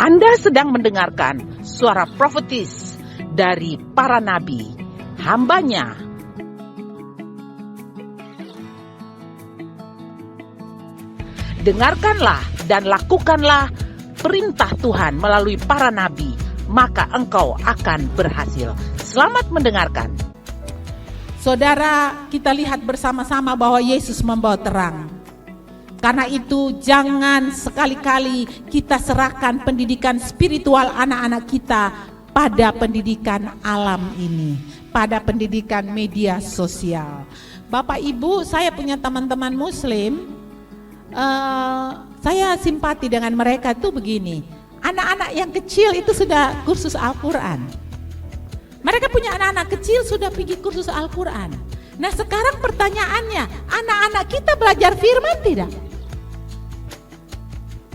Anda sedang mendengarkan suara profetis dari para nabi, hambanya. Dengarkanlah dan lakukanlah perintah Tuhan melalui para nabi, maka engkau akan berhasil. Selamat mendengarkan. Saudara, kita lihat bersama-sama bahwa Yesus membawa terang. Karena itu jangan sekali-kali kita serahkan pendidikan spiritual anak-anak kita pada pendidikan alam ini, pada pendidikan media sosial. Bapak Ibu, saya punya teman-teman Muslim, saya simpati dengan mereka tuh begini. Anak-anak yang kecil itu sudah kursus Al-Quran. Mereka punya anak-anak kecil sudah pergi kursus Al-Quran. Nah sekarang pertanyaannya, anak-anak kita belajar firman tidak?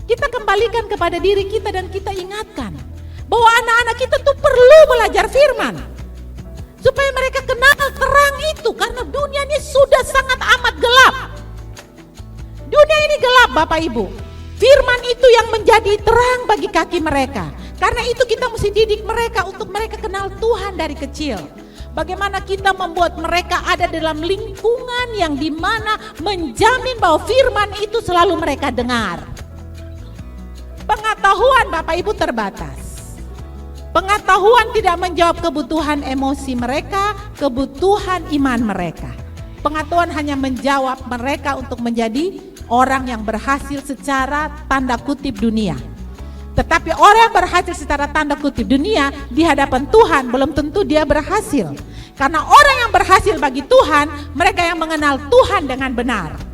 Kita kembalikan kepada diri kita dan kita ingatkan bahwa anak-anak kita tuh perlu belajar firman. Supaya mereka kenal terang itu, karena dunia ini sudah sangat amat gelap. Dunia ini gelap Bapak Ibu. Firman itu yang menjadi terang bagi kaki mereka. Karena itu kita mesti didik mereka untuk mereka kenal Tuhan dari kecil. Bagaimana kita membuat mereka ada dalam lingkungan yang dimana menjamin bahwa firman itu selalu mereka dengar. Pengetahuan Bapak Ibu terbatas. Pengetahuan tidak menjawab kebutuhan emosi mereka, kebutuhan iman mereka. Pengetahuan hanya menjawab mereka untuk menjadi orang yang berhasil secara tanda kutip dunia. Tetapi orang yang berhasil secara tanda kutip dunia di hadapan Tuhan belum tentu dia berhasil. Karena orang yang berhasil bagi Tuhan, mereka yang mengenal Tuhan dengan benar.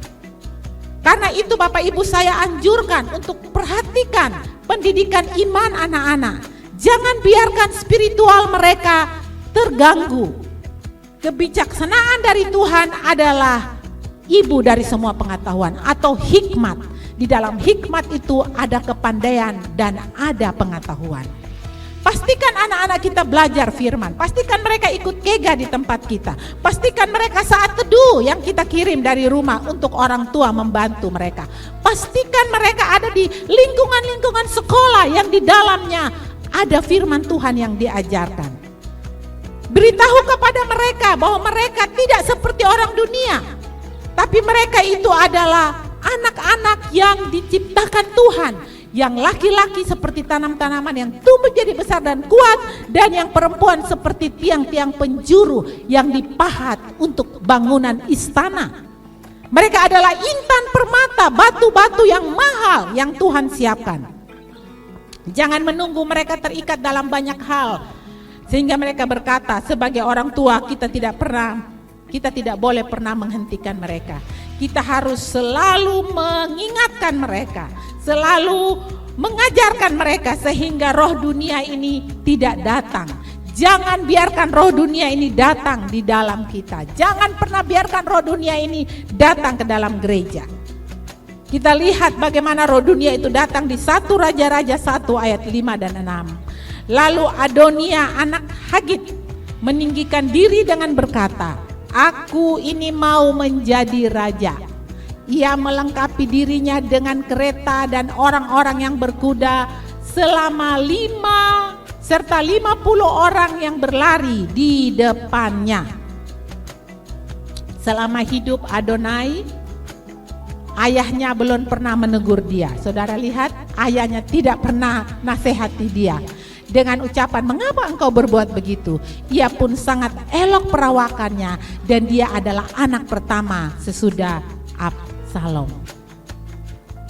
Karena itu Bapak Ibu saya anjurkan untuk perhatikan pendidikan iman anak-anak. Jangan biarkan spiritual mereka terganggu. Kebijaksanaan dari Tuhan adalah ibu dari semua pengetahuan atau hikmat. Di dalam hikmat itu ada kepandaian dan ada pengetahuan. Pastikan anak-anak kita belajar firman. Pastikan mereka ikut kega di tempat kita. Pastikan mereka saat teduh yang kita kirim dari rumah untuk orang tua membantu mereka. Pastikan mereka ada di lingkungan-lingkungan sekolah yang di dalamnya ada firman Tuhan yang diajarkan. Beritahu kepada mereka bahwa mereka tidak seperti orang dunia. Tapi mereka itu adalah anak-anak yang diciptakan Tuhan, yang laki-laki seperti tanam-tanaman yang tumbuh jadi besar dan kuat, dan yang perempuan seperti tiang-tiang penjuru yang dipahat untuk bangunan istana. Mereka adalah intan permata, batu-batu yang mahal yang Tuhan siapkan. Jangan menunggu mereka terikat dalam banyak hal sehingga mereka berkata sebagai orang tua kita tidak boleh pernah menghentikan mereka. Kita harus selalu mengingatkan mereka, selalu mengajarkan mereka sehingga roh dunia ini tidak datang. Jangan biarkan roh dunia ini datang di dalam kita. Jangan pernah biarkan roh dunia ini datang ke dalam gereja. Kita lihat bagaimana roh dunia itu datang di 1 Raja-Raja 1 ayat 5 dan 6. Lalu Adonia anak Hagit meninggikan diri dengan berkata, "Aku ini mau menjadi raja." Ia melengkapi dirinya dengan kereta dan orang-orang yang berkuda selama 50 orang yang berlari di depannya. Selama hidup Adonai, ayahnya belum pernah menegur dia. Saudara lihat, ayahnya tidak pernah nasihati dia. Dengan ucapan, "Mengapa engkau berbuat begitu?" Ia pun sangat elok perawakannya dan dia adalah anak pertama sesudah Absalom.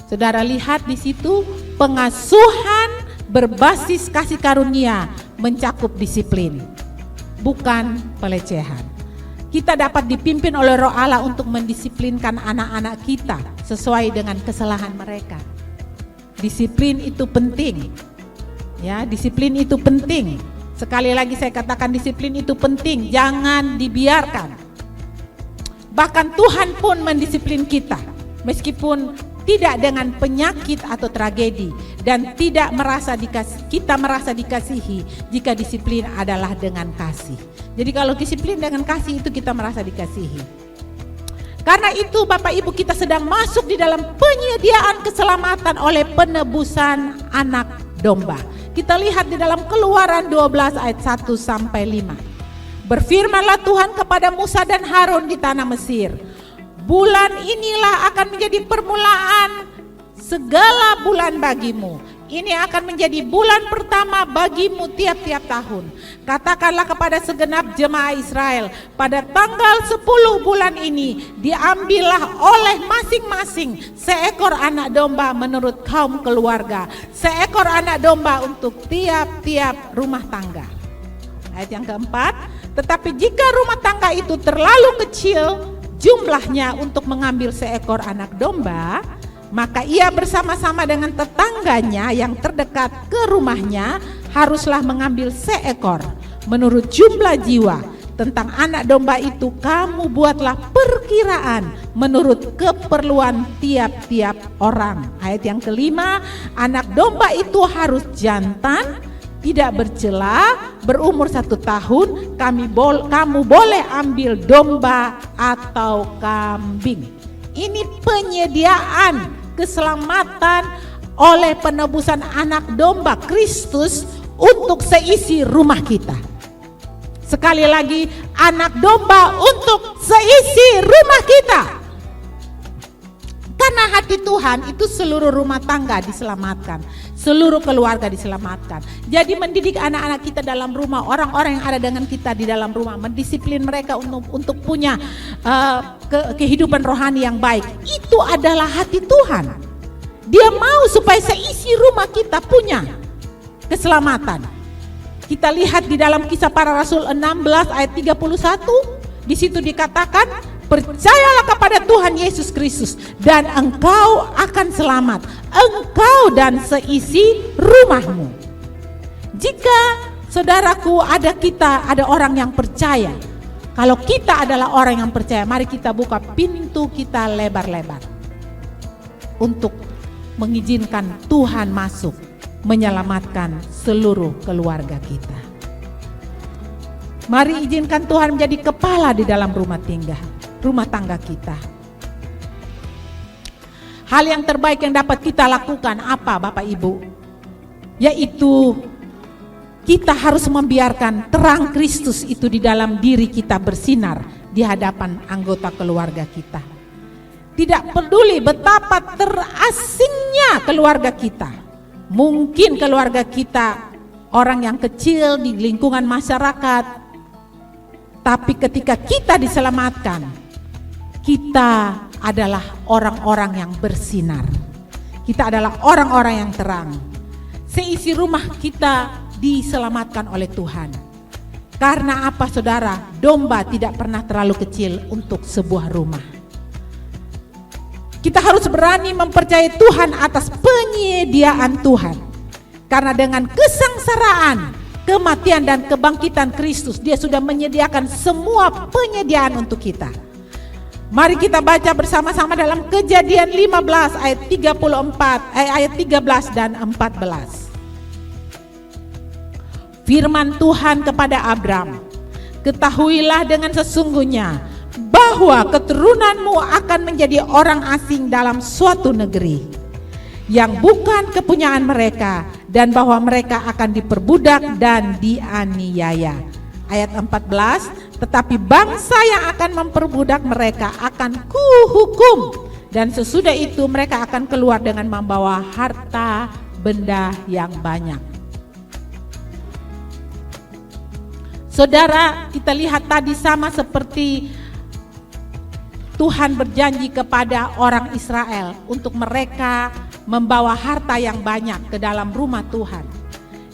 Saudara lihat di situ pengasuhan berbasis kasih karunia mencakup disiplin, bukan pelecehan. Kita dapat dipimpin oleh Roh Allah untuk mendisiplinkan anak-anak kita sesuai dengan kesalahan mereka. Disiplin itu penting. Ya, disiplin itu penting. Sekali lagi saya katakan disiplin itu penting, jangan dibiarkan. Bahkan Tuhan pun mendisiplin kita, meskipun tidak dengan penyakit atau tragedi, dan tidak kita merasa dikasihi jika disiplin adalah dengan kasih. Jadi kalau disiplin dengan kasih itu kita merasa dikasihi. Karena itu Bapak Ibu, kita sedang masuk di dalam penyediaan keselamatan oleh penebusan anak domba. Kita lihat di dalam Keluaran 12 ayat 1 sampai 5. Berfirmanlah Tuhan kepada Musa dan Harun di tanah Mesir, bulan inilah akan menjadi permulaan segala bulan bagimu. Ini akan menjadi bulan pertama bagimu tiap-tiap tahun. Katakanlah kepada segenap jemaah Israel, pada tanggal 10 bulan ini diambillah oleh masing-masing seekor anak domba menurut kaum keluarga, seekor anak domba untuk tiap-tiap rumah tangga. Ayat yang keempat, tetapi jika rumah tangga itu terlalu kecil jumlahnya untuk mengambil seekor anak domba, maka ia bersama-sama dengan tetangganya yang terdekat ke rumahnya haruslah mengambil seekor menurut jumlah jiwa. Tentang anak domba itu kamu buatlah perkiraan menurut keperluan tiap-tiap orang. Ayat yang kelima, anak domba itu harus jantan, tidak bercela, berumur 1 tahun. Kamu boleh ambil domba atau kambing. Ini penyediaan keselamatan oleh penebusan anak domba Kristus untuk seisi rumah kita. Sekali lagi, anak domba untuk seisi rumah kita. Karena hati Tuhan itu seluruh rumah tangga diselamatkan, seluruh keluarga diselamatkan. Jadi mendidik anak-anak kita dalam rumah, orang-orang yang ada dengan kita di dalam rumah, mendisiplin mereka untuk punya kehidupan rohani yang baik. Itu adalah hati Tuhan. Dia mau supaya seisi rumah kita punya keselamatan. Kita lihat di dalam Kisah Para Rasul 16 ayat 31, di situ dikatakan, percayalah kepada Tuhan Yesus Kristus dan engkau akan selamat, engkau dan seisi rumahmu. Jika saudaraku ada orang yang percaya, kalau kita adalah orang yang percaya, mari kita buka pintu kita lebar-lebar untuk mengizinkan Tuhan masuk menyelamatkan seluruh keluarga kita. Mari izinkan Tuhan menjadi kepala di dalam rumah tangga kita. Hal yang terbaik yang dapat kita lakukan apa, Bapak Ibu? Yaitu kita harus membiarkan terang Kristus itu di dalam diri kita bersinar di hadapan anggota keluarga kita. Tidak peduli betapa terasingnya keluarga kita. Mungkin keluarga kita orang yang kecil di lingkungan masyarakat, tapi ketika kita diselamatkan, kita adalah orang-orang yang bersinar. Kita adalah orang-orang yang terang. Seisi rumah kita diselamatkan oleh Tuhan. Karena apa, saudara? Domba tidak pernah terlalu kecil untuk sebuah rumah. Kita harus berani mempercayai Tuhan atas penyediaan Tuhan. Karena dengan kesengsaraan, kematian dan kebangkitan Kristus, Dia sudah menyediakan semua penyediaan untuk kita. Mari kita baca bersama-sama dalam Kejadian 15 ayat 13 dan 14. Firman Tuhan kepada Abram, ketahuilah dengan sesungguhnya bahwa keturunanmu akan menjadi orang asing dalam suatu negeri yang bukan kepunyaan mereka, dan bahwa mereka akan diperbudak dan dianiaya. Ayat 14, tetapi bangsa yang akan memperbudak mereka akan kuhukum, dan sesudah itu mereka akan keluar dengan membawa harta benda yang banyak. Saudara, kita lihat tadi sama seperti Tuhan berjanji kepada orang Israel untuk mereka membawa harta yang banyak ke dalam rumah Tuhan.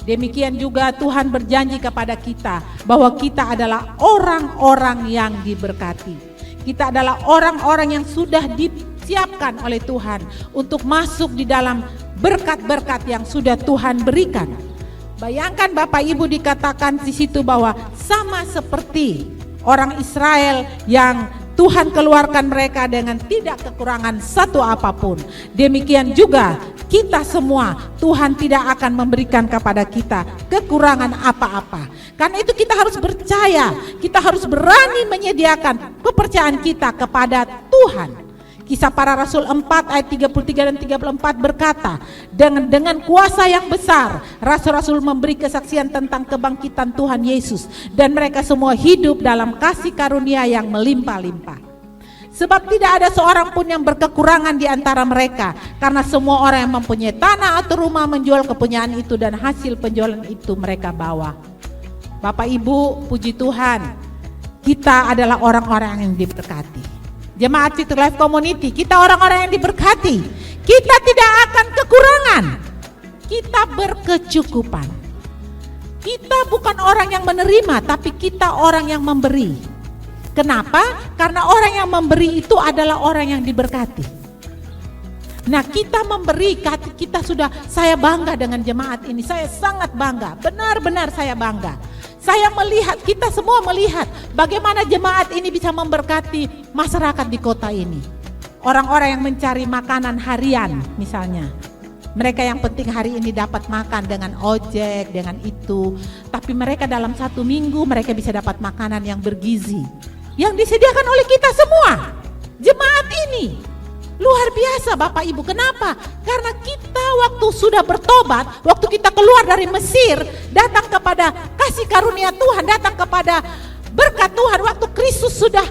Demikian juga Tuhan berjanji kepada kita bahwa kita adalah orang-orang yang diberkati. Kita adalah orang-orang yang sudah disiapkan oleh Tuhan untuk masuk di dalam berkat-berkat yang sudah Tuhan berikan. Bayangkan Bapak Ibu, dikatakan di situ bahwa sama seperti orang Israel yang Tuhan keluarkan mereka dengan tidak kekurangan satu apapun. Demikian juga kita semua, Tuhan tidak akan memberikan kepada kita kekurangan apa-apa. Karena itu kita harus percaya, kita harus berani menyediakan kepercayaan kita kepada Tuhan. Kisah Para Rasul 4 ayat 33 dan 34 berkata, dengan kuasa yang besar rasul-rasul memberi kesaksian tentang kebangkitan Tuhan Yesus, dan mereka semua hidup dalam kasih karunia yang melimpah-limpah. Sebab tidak ada seorang pun yang berkekurangan di antara mereka, karena semua orang yang mempunyai tanah atau rumah menjual kepunyaan itu, dan hasil penjualan itu mereka bawa. Bapak Ibu, puji Tuhan, kita adalah orang-orang yang diberkati. Jemaat City Life Community, kita orang-orang yang diberkati. Kita tidak akan kekurangan. Kita berkecukupan. Kita bukan orang yang menerima, tapi kita orang yang memberi. Kenapa? Karena orang yang memberi itu adalah orang yang diberkati. Nah, kita memberi, saya bangga dengan jemaat ini. Saya sangat bangga, benar-benar saya bangga. Saya melihat, kita semua melihat bagaimana jemaat ini bisa memberkati masyarakat di kota ini. Orang-orang yang mencari makanan harian misalnya. Mereka yang penting hari ini dapat makan dengan ojek, dengan itu. Tapi mereka dalam 1 minggu mereka bisa dapat makanan yang bergizi. Yang disediakan oleh kita semua. Jemaat ini. Luar biasa Bapak Ibu, kenapa? Karena kita waktu sudah bertobat, waktu kita keluar dari Mesir, datang kepada kasih karunia Tuhan, datang kepada berkat Tuhan. Waktu Kristus sudah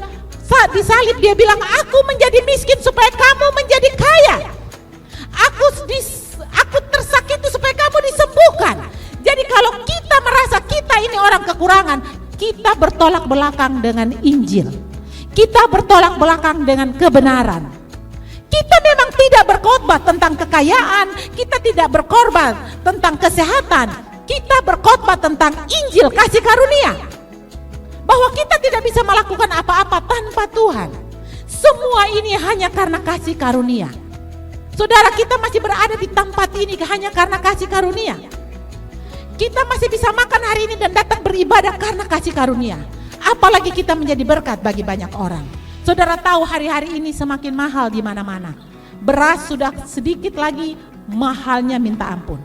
disalib, dia bilang, aku menjadi miskin supaya kamu menjadi kaya. Aku tersakiti supaya kamu disembuhkan. Jadi kalau kita merasa kita ini orang kekurangan, kita bertolak belakang dengan Injil. Kita bertolak belakang dengan kebenaran. Kita memang tidak berkhotbah tentang kekayaan, kita tidak berkorban tentang kesehatan, kita berkhotbah tentang Injil kasih karunia. Bahwa kita tidak bisa melakukan apa-apa tanpa Tuhan. Semua ini hanya karena kasih karunia. Saudara, kita masih berada di tempat ini hanya karena kasih karunia. Kita masih bisa makan hari ini dan datang beribadah karena kasih karunia. Apalagi kita menjadi berkat bagi banyak orang. Saudara tahu hari-hari ini semakin mahal di mana-mana. Beras sudah sedikit lagi mahalnya minta ampun.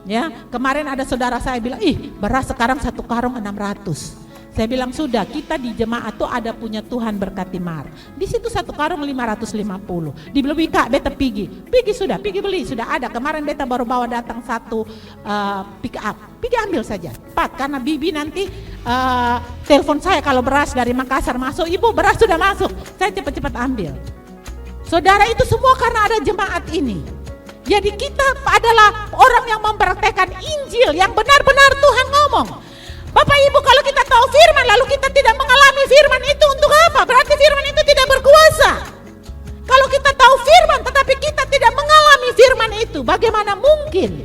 Ya, kemarin ada saudara saya bilang, beras sekarang 1 karung 600. Saya bilang sudah, kita di jemaat tuh ada punya Tuhan berkati Mar. Di situ 1 karung 550. Di bilang, Kak, beta pergi sudah, beli, sudah ada. Kemarin beta baru bawa datang 1 pick up. Pergi ambil saja. Pak, karena Bibi nanti telepon saya kalau beras dari Makassar masuk, Ibu beras sudah masuk. Saya cepat-cepat ambil. Saudara, itu semua karena ada jemaat ini. Jadi kita adalah orang yang mempraktekkan Injil yang benar-benar Tuhan ngomong. Bapak Ibu, kalau kita tahu firman lalu kita tidak mengalami firman itu, untuk apa? Berarti firman itu tidak berkuasa. Kalau kita tahu firman tetapi kita tidak mengalami firman itu, bagaimana mungkin?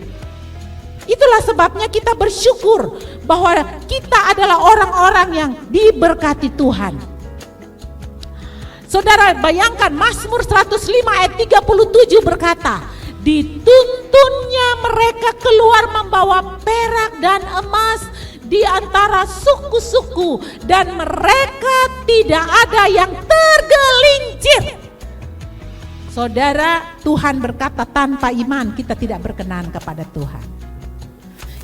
Itulah sebabnya kita bersyukur bahwa kita adalah orang-orang yang diberkati Tuhan. Saudara, bayangkan Mazmur 105 ayat 37 berkata, dituntunnya mereka keluar membawa perak dan emas di antara suku-suku, dan mereka tidak ada yang tergelincir. Saudara, Tuhan berkata tanpa iman kita tidak berkenan kepada Tuhan.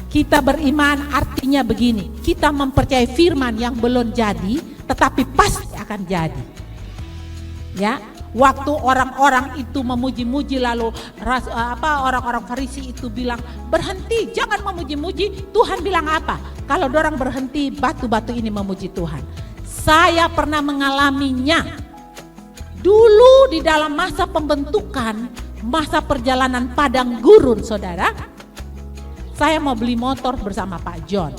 Kita beriman artinya begini, kita mempercayai firman yang belum jadi tetapi pasti akan jadi. Ya, waktu orang-orang itu memuji-muji lalu orang-orang Farisi itu bilang, berhenti, jangan memuji-muji. Tuhan bilang apa? Kalau dorang berhenti, batu-batu ini memuji Tuhan. Saya pernah mengalaminya. Dulu di dalam masa pembentukan, masa perjalanan padang gurun, saudara. Saya mau beli motor bersama Pak John.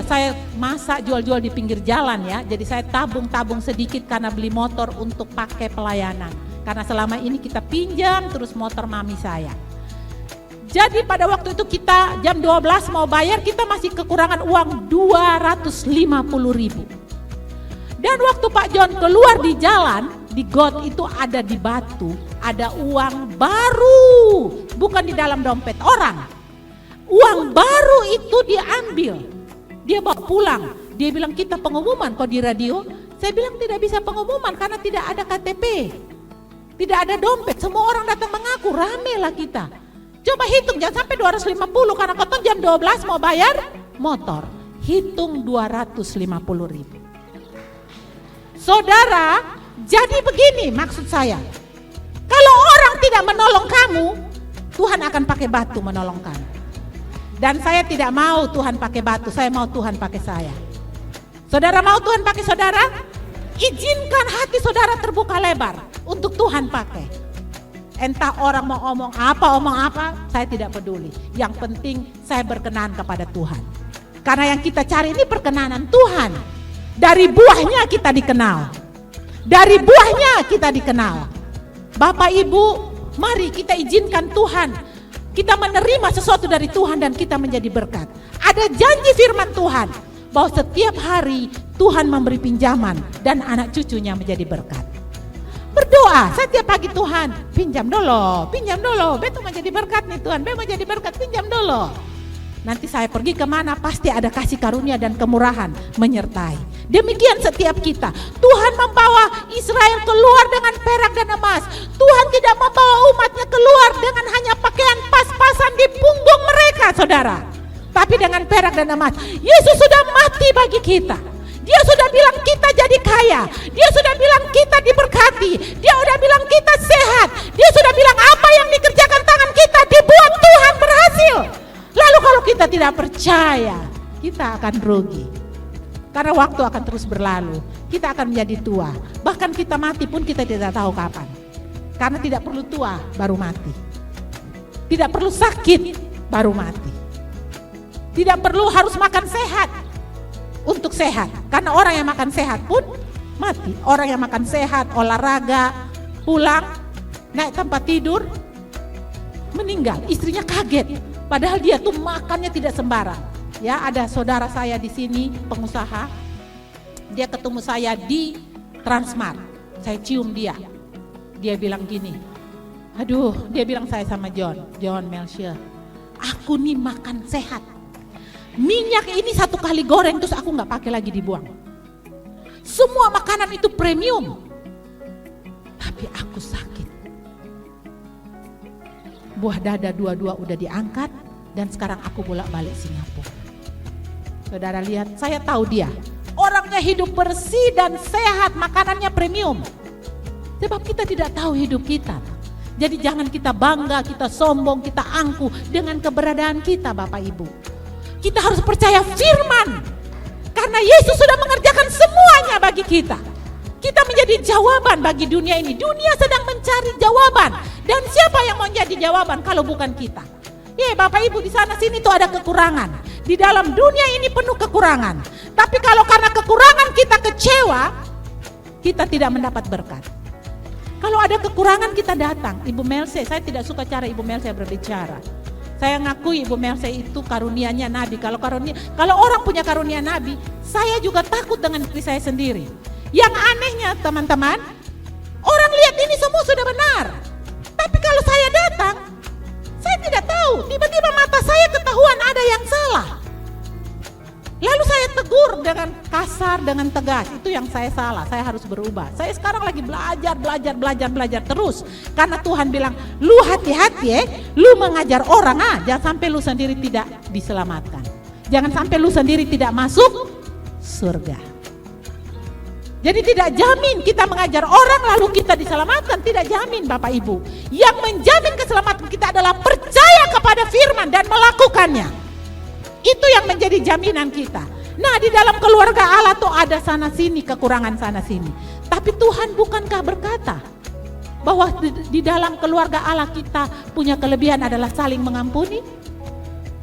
Saya masak jual-jual di pinggir jalan ya. Jadi saya tabung-tabung sedikit karena beli motor untuk pakai pelayanan. Karena selama ini kita pinjam terus motor mami saya. Jadi pada waktu itu kita jam 12 mau bayar, kita masih kekurangan uang 250.000. Dan waktu Pak John keluar di jalan, di got itu ada di batu, ada uang baru, bukan di dalam dompet orang. Uang baru itu diambil, dia bawa pulang. Dia bilang, kita pengumuman kok di radio. Saya bilang tidak bisa pengumuman karena tidak ada KTP, tidak ada dompet. Semua orang datang mengaku, rame lah kita. Coba hitung, jangan sampai 250 karena kotong jam 12 mau bayar motor. Hitung 250.000. Saudara, Jadi begini maksud saya. Kalau orang tidak menolong kamu, Tuhan akan pakai batu menolong kamu. Dan saya tidak mau Tuhan pakai batu, saya mau Tuhan pakai saya. Saudara mau Tuhan pakai saudara? Izinkan hati saudara terbuka lebar untuk Tuhan pakai. Entah orang mau omong apa, saya tidak peduli. Yang penting saya berkenan kepada Tuhan. Karena yang kita cari ini perkenanan Tuhan. Dari buahnya kita dikenal. Dari buahnya kita dikenal. Bapak Ibu, mari kita izinkan Tuhan. Kita menerima sesuatu dari Tuhan dan kita menjadi berkat. Ada janji firman Tuhan bahwa setiap hari Tuhan memberi pinjaman dan anak cucunya menjadi berkat. Berdoa setiap pagi, Tuhan pinjam dulu, betul menjadi berkat nih Tuhan, betul menjadi berkat, pinjam dulu. Nanti saya pergi kemana pasti ada kasih karunia dan kemurahan menyertai. Demikian setiap kita. Tuhan membawa Israel keluar dengan perak dan emas. Tuhan tidak membawa umatnya keluar dengan hanya pakaian pas-pasan di punggung mereka, saudara. Tapi dengan perak dan emas. Yesus sudah mati bagi kita. Dia sudah bilang kita jadi kaya. Dia sudah bilang kita diberkati. Dia sudah bilang kita sehat. Dia sudah bilang apa yang dikerjakan tangan kita dibuat Tuhan berhasil. Lalu kalau kita tidak percaya, kita akan rugi. Karena waktu akan terus berlalu. Kita akan menjadi tua. Bahkan kita mati pun kita tidak tahu kapan. Karena tidak perlu tua baru mati. Tidak perlu sakit baru mati. Tidak perlu harus makan sehat untuk sehat. Karena orang yang makan sehat pun mati. Orang yang makan sehat, olahraga, pulang, naik tempat tidur, meninggal. Istrinya kaget. Padahal dia tuh makannya tidak sembarang. Ya, ada saudara saya di sini, pengusaha. Dia ketemu saya di Transmart. Saya cium dia. Dia bilang gini. Dia bilang saya sama John Melchior. Aku nih makan sehat. Minyak ini 1 kali goreng terus aku nggak pakai lagi dibuang. Semua makanan itu premium. Tapi aku sakit. Buah dada 2 udah diangkat dan sekarang aku bolak-balik Singapura. Saudara lihat, saya tahu dia. Orangnya hidup bersih dan sehat, makanannya premium. Sebab kita tidak tahu hidup kita. Jadi jangan kita bangga, kita sombong, kita angkuh dengan keberadaan kita, Bapak Ibu. Kita harus percaya firman. Karena Yesus sudah mengerjakan semuanya bagi kita. Kita menjadi jawaban bagi dunia ini. Dunia sedang mencari jawaban. Dan siapa yang mau jadi jawaban kalau bukan kita? Bapak Ibu, di sana sini tuh ada kekurangan. Di dalam dunia ini penuh kekurangan. Tapi kalau karena kekurangan kita kecewa, kita tidak mendapat berkat. Kalau ada kekurangan kita datang. Ibu Melse, saya tidak suka cara Ibu Melse berbicara. Saya ngakui Ibu Melse itu karunianya Nabi. Kalau orang punya karunia Nabi, saya juga takut dengan diri saya sendiri. Yang anehnya teman-teman, orang lihat ini semua sudah benar. Tapi kalau saya datang, saya tidak tahu. Tiba-tiba mata saya ketahuan ada yang salah. Lalu saya tegur dengan kasar, dengan tegas. Itu yang saya salah, saya harus berubah. Saya sekarang lagi belajar terus. Karena Tuhan bilang, lu hati-hati lu mengajar orang, jangan sampai lu sendiri tidak diselamatkan. Jangan sampai lu sendiri tidak masuk surga. Jadi tidak jamin kita mengajar orang lalu kita diselamatkan, tidak jamin Bapak Ibu. Yang menjamin keselamatan kita adalah percaya kepada firman dan melakukannya. Itu yang menjadi jaminan kita. Nah, di dalam keluarga Allah tuh ada sana sini kekurangan sana sini. Tapi Tuhan bukankah berkata bahwa di dalam keluarga Allah kita punya kelebihan adalah saling mengampuni?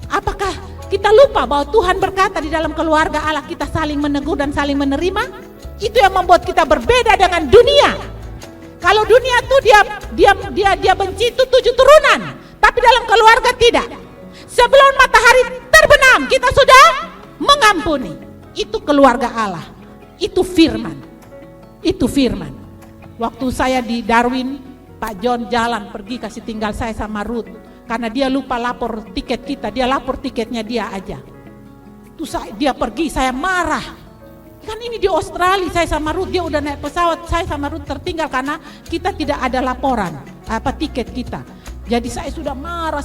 Apakah kita lupa bahwa Tuhan berkata di dalam keluarga Allah kita saling menegur dan saling menerima? Itu yang membuat kita berbeda dengan dunia. Kalau dunia tuh dia benci itu 7 turunan, tapi dalam keluarga tidak. Sebelum matahari terbenam kita sudah mengampuni. Itu keluarga Allah. Itu firman. Itu firman. Waktu saya di Darwin, Pak John jalan pergi kasih tinggal saya sama Ruth. Karena dia lupa lapor tiket kita, dia lapor tiketnya dia aja. Terus dia pergi, saya marah. Kan ini di Australia, saya sama Ruth, dia udah naik pesawat, saya sama Ruth tertinggal karena kita tidak ada laporan tiket kita. Jadi saya sudah marah,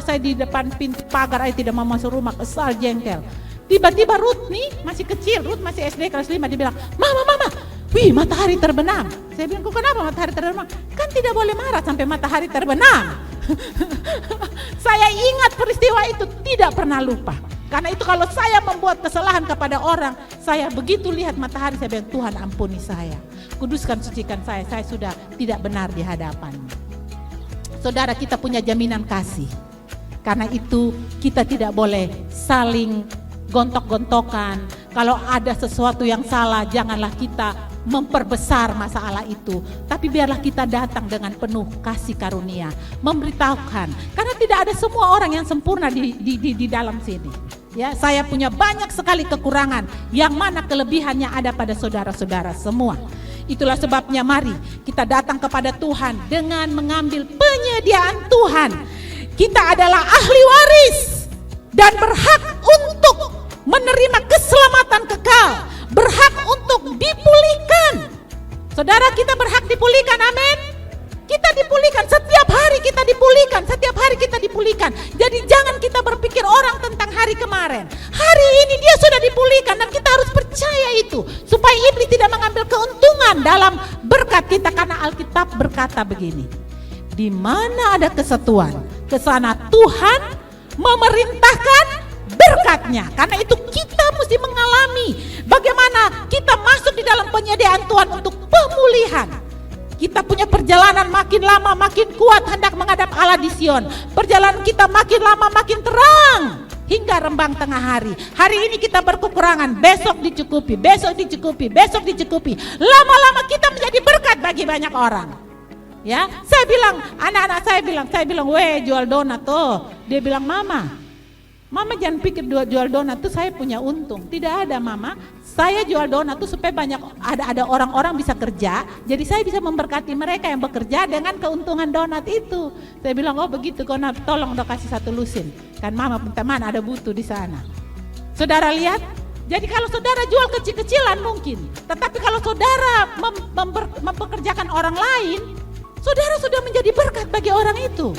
saya di depan pintu pagar, saya tidak mau masuk rumah, kesal, jengkel. Tiba-tiba Ruth nih masih kecil, Ruth masih SD kelas 5, dia bilang, Mama, Wih, matahari terbenam. Saya bilang, kok kenapa matahari terbenam? Kan tidak boleh marah sampai matahari terbenam. Saya ingat peristiwa itu, tidak pernah lupa. Karena itu kalau saya membuat kesalahan kepada orang, saya begitu lihat matahari, saya bilang, Tuhan ampuni saya. Kuduskan, sucikan saya sudah tidak benar di hadapan-Mu. Saudara, kita punya jaminan kasih. Karena itu kita tidak boleh saling gontok-gontokan. Kalau ada sesuatu yang salah, janganlah kita memperbesar masalah itu. Tapi biarlah kita datang dengan penuh kasih karunia, memberitahukan. Karena tidak ada semua orang yang sempurna di dalam sini. Ya, saya punya banyak sekali kekurangan, yang mana kelebihannya ada pada saudara-saudara semua. Itulah sebabnya mari kita datang kepada Tuhan dengan mengambil penyediaan Tuhan. Kita adalah ahli waris dan berhak untuk menerima keselamatan kekal, berhak untuk dipulihkan. Saudara, kita berhak dipulihkan, amin. Kita dipulihkan, setiap hari kita dipulihkan, setiap hari kita dipulihkan. Jadi jangan kita berpikir orang tentang hari kemarin. Hari ini dia sudah dipulihkan dan kita harus percaya itu. Supaya iblis tidak mengambil keuntungan dalam berkat kita. Karena Alkitab berkata begini, di mana ada kesatuan, ke sana Tuhan memerintahkan berkatnya. Karena itu kita mesti mengalami bagaimana kita masuk di dalam penyediaan Tuhan untuk pemulihan. Kita punya perjalanan makin lama makin kuat hendak menghadap Allah di Sion. Perjalanan kita makin lama makin terang hingga rembang tengah hari. Hari ini kita berkekurangan, besok dicukupi, besok dicukupi, besok dicukupi. Lama-lama kita menjadi berkat bagi banyak orang. Ya, saya bilang, anak-anak saya bilang, weh jual donat tuh. Dia bilang, Mama jangan pikir jual donat tuh saya punya untung. Tidak ada, Mama. Saya jual donat tuh supaya banyak ada orang-orang bisa kerja. Jadi saya bisa memberkati mereka yang bekerja dengan keuntungan donat itu. Saya bilang, oh begitu, kau tolong udah kasih 1 lusin. Kan Mama teman ada butuh di sana. Saudara lihat, jadi kalau saudara jual kecil-kecilan mungkin. Tetapi kalau saudara mempekerjakan orang lain, saudara sudah menjadi berkat bagi orang itu.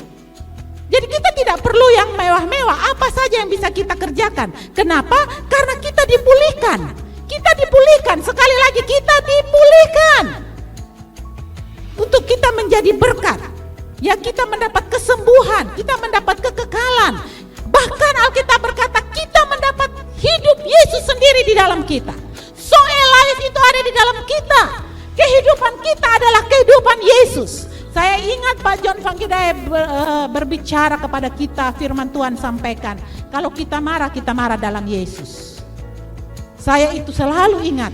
Jadi kita tidak perlu yang mewah-mewah, apa saja yang bisa kita kerjakan. Kenapa? Karena kita dipulihkan. Kita dipulihkan, sekali lagi kita dipulihkan. Untuk kita menjadi berkat. Ya, kita mendapat kesembuhan, kita mendapat kekekalan. Bahkan Alkitab berkata kita mendapat hidup Yesus sendiri di dalam kita. Zoe life itu ada di dalam kita. Kehidupan kita adalah kehidupan Yesus. Saya ingat Pak John Fangkidai berbicara kepada kita, firman Tuhan sampaikan, kalau kita marah dalam Yesus. Saya itu selalu ingat,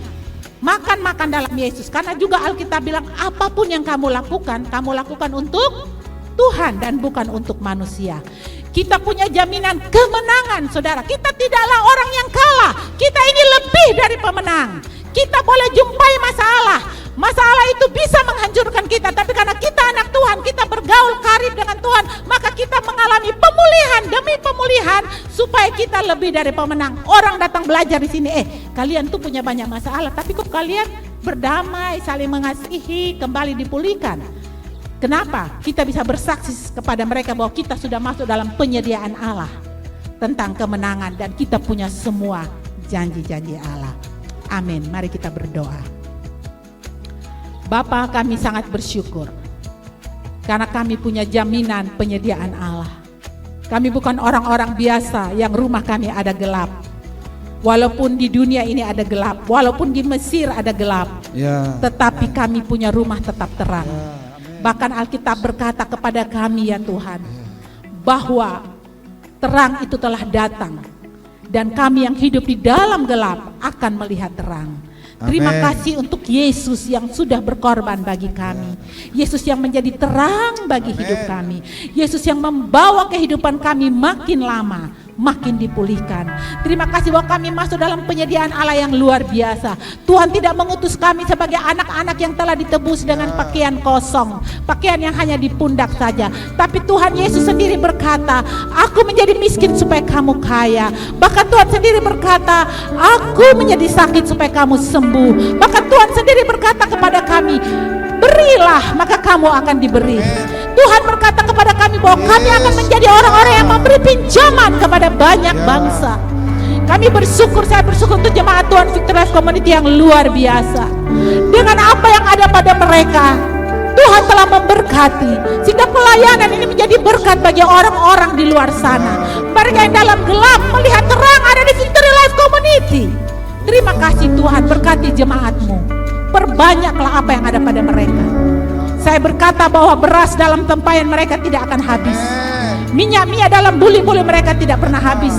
makan dalam Yesus. Karena juga Alkitab bilang, apapun yang kamu lakukan untuk Tuhan dan bukan untuk manusia. Kita punya jaminan kemenangan, saudara. Kita tidaklah orang yang kalah. Kita ini lebih dari pemenang. Kita boleh jumpai masalah. Masalah itu bisa menghancurkan kita, tapi karena kita anak Tuhan, kita bergaul karib dengan Tuhan, maka kita mengalami pemulihan demi pemulihan supaya kita lebih dari pemenang. Orang datang belajar di sini, kalian tuh punya banyak masalah, tapi kok kalian berdamai, saling mengasihi, kembali dipulihkan. Kenapa? Kita bisa bersaksi kepada mereka bahwa kita sudah masuk dalam penyediaan Allah tentang kemenangan dan kita punya semua janji-janji Allah. Amin. Mari kita berdoa. Bapa, kami sangat bersyukur karena kami punya jaminan penyediaan Allah. Kami bukan orang-orang biasa yang rumah kami ada gelap. Walaupun di dunia ini ada gelap, walaupun di Mesir ada gelap, tetapi kami punya rumah tetap terang. Bahkan Alkitab berkata kepada kami, ya Tuhan, bahwa terang itu telah datang dan kami yang hidup di dalam gelap akan melihat terang. Terima kasih untuk Yesus yang sudah berkorban bagi kami. Yesus yang menjadi terang bagi hidup kami. Yesus yang membawa kehidupan kami makin lama makin dipulihkan. Terima kasih bahwa kami masuk dalam penyediaan Allah yang luar biasa. Tuhan tidak mengutus kami sebagai anak-anak yang telah ditebus dengan pakaian kosong, pakaian yang hanya di pundak saja. Tapi Tuhan Yesus sendiri berkata, aku menjadi miskin supaya kamu kaya. Bahkan Tuhan sendiri berkata, aku menjadi sakit supaya kamu sembuh. Bahkan Tuhan sendiri berkata kepada kami, berilah maka kamu akan diberi. Tuhan berkata kepada kami bahwa kami akan menjadi orang-orang yang memberi pinjaman kepada banyak bangsa. Kami bersyukur, saya bersyukur untuk jemaat Tuhan Victory Life Community yang luar biasa. Dengan apa yang ada pada mereka, Tuhan telah memberkati, sehingga pelayanan ini menjadi berkat bagi orang-orang di luar sana. Mereka yang dalam gelap melihat terang ada di Victory Life Community. Terima kasih Tuhan, berkati jemaat-Mu. Perbanyaklah apa yang ada pada mereka. Saya berkata bahwa beras dalam tempayan mereka tidak akan habis. Minyak dalam buli-buli mereka tidak pernah habis.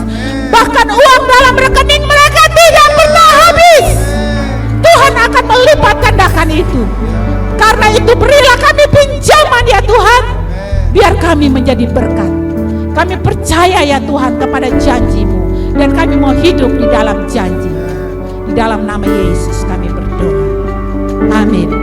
Bahkan uang dalam rekening mereka tidak pernah habis. Tuhan akan melipat gandakan itu. Karena itu berilah kami pinjaman ya Tuhan, biar kami menjadi berkat. Kami percaya ya Tuhan kepada janji-Mu, dan kami mau hidup di dalam janji. Di dalam nama Yesus kami berdoa. Amin.